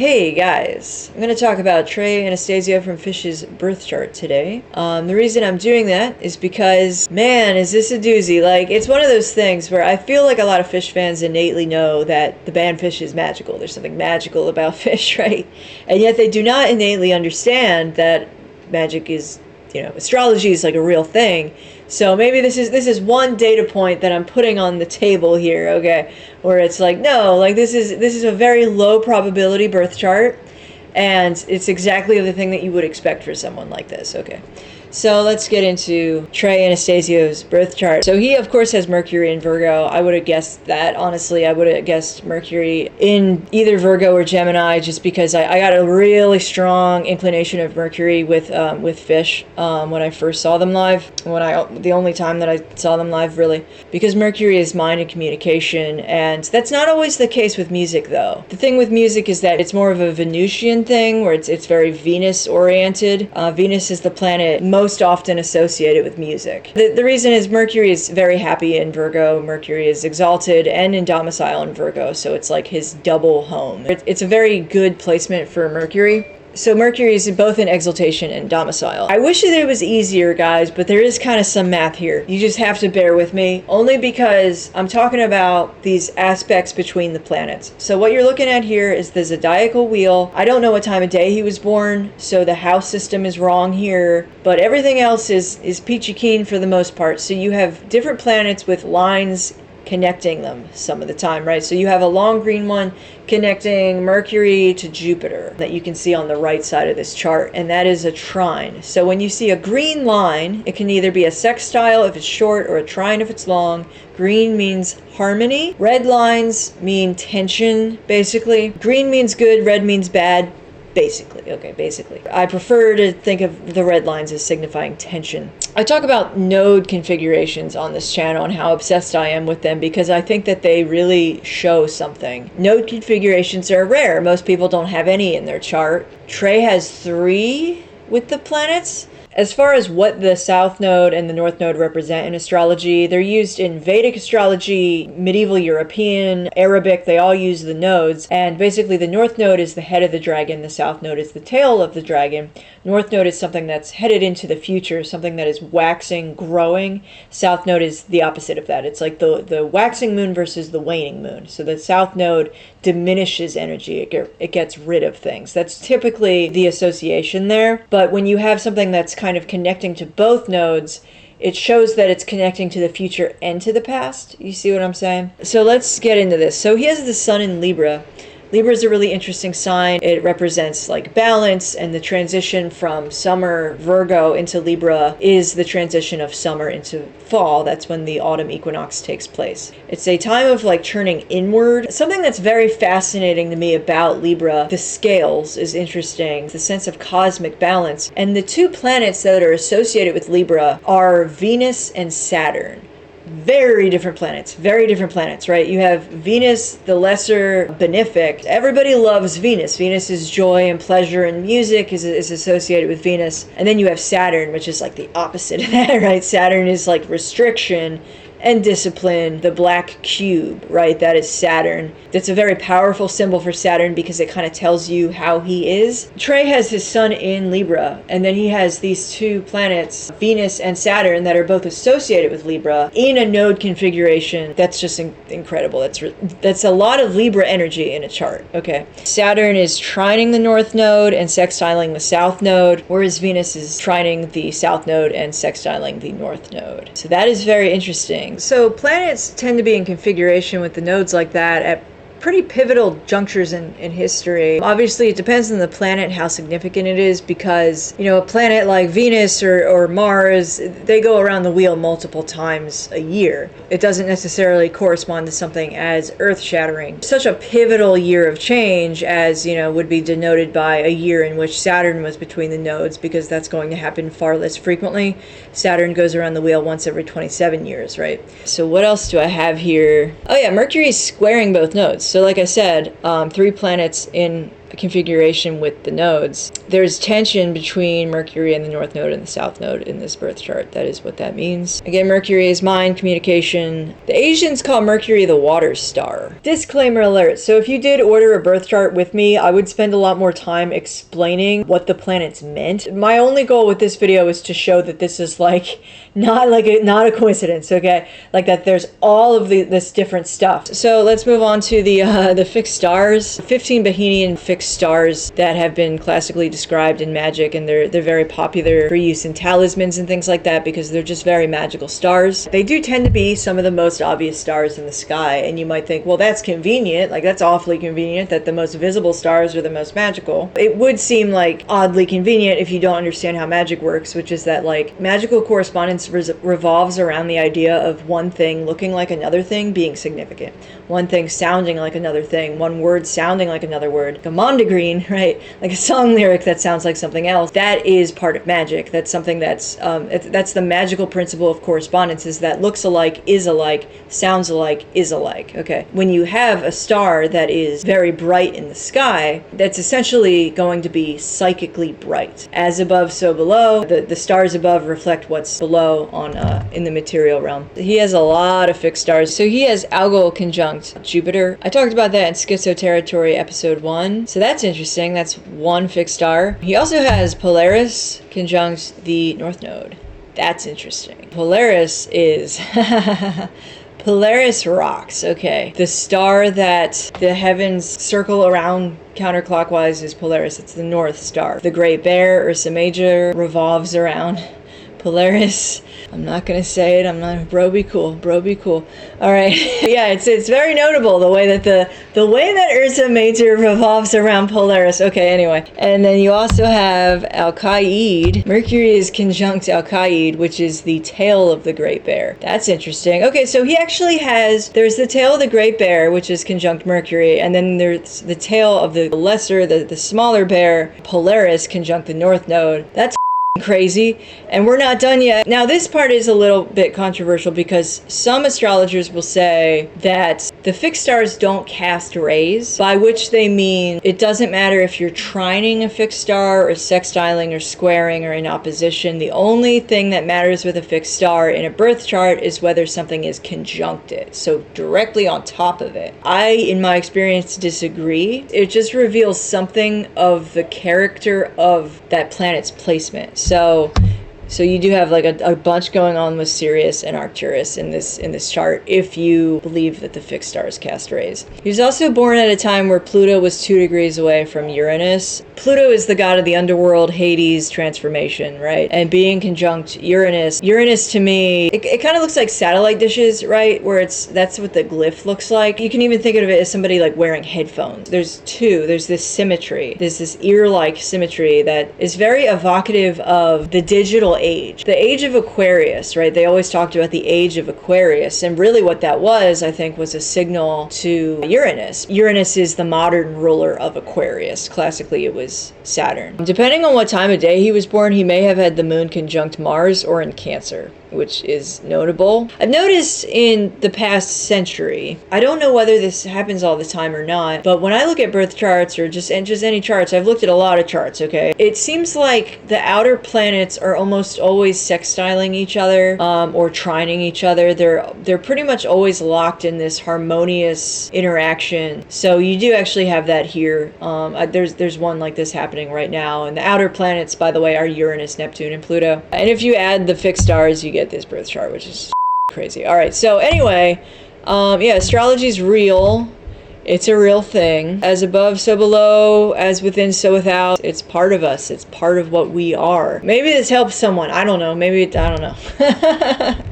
Hey guys, I'm going to talk about Trey and Anastasio from Phish's birth chart today. The reason I'm doing that is because, man, is this a doozy. Like, it's one of those things where I feel like a lot of Phish fans innately know that the band Phish is magical. There's something magical about Phish, right? And yet they do not innately understand that magic is, astrology is like a real thing. So maybe this is one data point that I'm putting on the table here, okay? Where it's like, no, like this is a very low probability birth chart, and it's exactly the thing that you would expect for someone like this, okay? So let's get into Trey Anastasio's birth chart. So he, of course, has Mercury in Virgo. I would have guessed that, honestly. I would have guessed Mercury in either Virgo or Gemini, just because I got a really strong inclination of Mercury with Phish when I first saw them live. The only time that I saw them live, really. Because Mercury is mind and communication, and that's not always the case with music, though. The thing with music is that it's more of a Venusian thing, where it's very Venus-oriented. Venus is the planet most often associated with music. The reason is Mercury is very happy in Virgo. Mercury is exalted and in domicile in Virgo, so it's like his double home. It's a very good placement for Mercury. So Mercury is both in exaltation and domicile. I wish that it was easier, guys, but there is kind of some math here. You just have to bear with me, only because I'm talking about these aspects between the planets. So what you're looking at here is the zodiacal wheel. I don't know what time of day he was born, so the house system is wrong here, but everything else is peachy keen for the most part. So you have different planets with lines connecting them some of the time, right? So you have a long green one connecting Mercury to Jupiter that you can see on the right side of this chart, and that is a trine. So when you see a green line, it can either be a sextile if it's short or a trine if it's long. Green means harmony. Red lines mean tension, basically. Green means good, red means bad. Basically. I prefer to think of the red lines as signifying tension. I talk about node configurations on this channel and how obsessed I am with them because I think that they really show something. Node configurations are rare. Most people don't have any in their chart. Trey has 3 with the planets. As far as what the South Node and the North Node represent in astrology, they're used in Vedic astrology, medieval European, Arabic, they all use the nodes. And basically the North Node is the head of the dragon, the South Node is the tail of the dragon. North Node is something that's headed into the future, something that is waxing, growing. South Node is the opposite of that. It's like the waxing moon versus the waning moon. So the South Node diminishes energy. It gets rid of things. That's typically the association there. But when you have something that's kind of connecting to both nodes, it shows that it's connecting to the future and to the past. You see what I'm saying? So let's get into this. So he has the sun in Libra. Libra is a really interesting sign. It represents like balance, and the transition from summer Virgo into Libra is the transition of summer into fall. That's when the autumn equinox takes place. It's a time of like turning inward. Something that's very fascinating to me about Libra, the scales is interesting, the sense of cosmic balance. And the 2 planets that are associated with Libra are Venus and Saturn. Very different planets, right? You have Venus, the lesser benefic. Everybody loves Venus. Venus is joy and pleasure, and music is associated with Venus. And then you have Saturn, which is like the opposite of that, right? Saturn is like restriction and discipline, the black cube, right? That is Saturn. That's a very powerful symbol for Saturn because it kind of tells you how he is. Trey has his sun in Libra, and then he has these 2 planets, Venus and Saturn, that are both associated with Libra in a node configuration. That's just incredible. That's a lot of Libra energy in a chart, okay? Saturn is trining the North Node and sextiling the South Node, whereas Venus is trining the South Node and sextiling the North Node. So that is very interesting. So planets tend to be in configuration with the nodes like that at pretty pivotal junctures in history. Obviously, it depends on the planet, how significant it is, because, a planet like Venus or Mars, they go around the wheel multiple times a year. It doesn't necessarily correspond to something as earth-shattering. Such a pivotal year of change as, would be denoted by a year in which Saturn was between the nodes, because that's going to happen far less frequently. Saturn goes around the wheel once every 27 years, right? So what else do I have here? Oh yeah, Mercury is squaring both nodes. So like I said, 3 planets in configuration with the nodes. There's tension between Mercury and the North Node and the South Node in this birth chart. That is what that means. Again, Mercury is mind, communication. The Asians call Mercury the water star. Disclaimer alert. So if you did order a birth chart with me, I would spend a lot more time explaining what the planets meant. My only goal with this video is to show that this is like not a coincidence, okay? Like that there's all of this different stuff. So let's move on to the fixed stars. 15 Bohemian fixed stars that have been classically described in magic, and they're very popular for use in talismans and things like that because they're just very magical stars. They do tend to be some of the most obvious stars in the sky, and you might think, well, that's convenient, like that's awfully convenient that the most visible stars are the most magical. It would seem like oddly convenient if you don't understand how magic works, which is that like magical correspondence revolves around the idea of one thing looking like another thing being significant, one thing sounding like another thing, one word sounding like another word. Green, right? Like a song lyric that sounds like something else. That is part of magic. That's something that's the magical principle of correspondence, is that looks alike, is alike, sounds alike, is alike. Okay. When you have a star that is very bright in the sky, that's essentially going to be psychically bright. As above, so below. The stars above reflect what's below on in the material realm. He has a lot of fixed stars. So he has Algol conjunct Jupiter. I talked about that in Schizo Territory episode 1. So that's interesting. That's one fixed star. He also has Polaris conjunct the North Node. That's interesting. Polaris is... Polaris rocks. Okay. The star that the heavens circle around counterclockwise is Polaris. It's the North Star. The Great Bear, Ursa Major, revolves around Polaris. I'm not gonna say it. I'm not. Bro, be cool. Bro, be cool. All right. Yeah, it's very notable the way that the way that Ursa Major revolves around Polaris. Okay. Anyway, and then you also have Al-Qaid. Mercury is conjunct Al-Qaid, which is the tail of the Great Bear. That's interesting. Okay, so he actually has. There's the tail of the Great Bear, which is conjunct Mercury, and then there's the tail of the lesser, the smaller bear, Polaris, conjunct the North Node. That's crazy, and we're not done yet. Now this part is a little bit controversial because some astrologers will say that the fixed stars don't cast rays, by which they mean it doesn't matter if you're trining a fixed star or sextiling or squaring or in opposition. The only thing that matters with a fixed star in a birth chart is whether something is conjuncted, so directly on top of it. I, in my experience, disagree. It just reveals something of the character of that planet's placement. So you do have like a bunch going on with Sirius and Arcturus in this chart if you believe that the fixed stars cast rays. He was also born at a time where Pluto was 2 degrees away from Uranus. Pluto is the god of the underworld, Hades, transformation, right? And being conjunct Uranus to me, it kind of looks like satellite dishes, right? Where that's what the glyph looks like. You can even think of it as somebody like wearing headphones. There's this symmetry. There's this ear-like symmetry that is very evocative of the digital age. The age of Aquarius, right? They always talked about the age of Aquarius, and really what that was, I think, was a signal to Uranus. Uranus is the modern ruler of Aquarius. Classically, it was Saturn. Depending on what time of day he was born, he may have had the moon conjunct Mars or in Cancer, which is notable. I've noticed in the past century, I don't know whether this happens all the time or not, but when I look at birth charts or just any charts, I've looked at a lot of charts, okay? It seems like the outer planets are almost always sextiling each other or trining each other. They're pretty much always locked in this harmonious interaction. So you do actually have that here. There's one like this happening right now, and the outer planets, by the way, are Uranus, Neptune, and Pluto. And if you add the fixed stars, you get this birth chart, which is crazy. All right, so anyway, yeah, astrology is real. It's a real thing. As above, so below. As within, so without. It's part of us. It's part of what we are. Maybe this helps someone. I don't know. Maybe I don't know.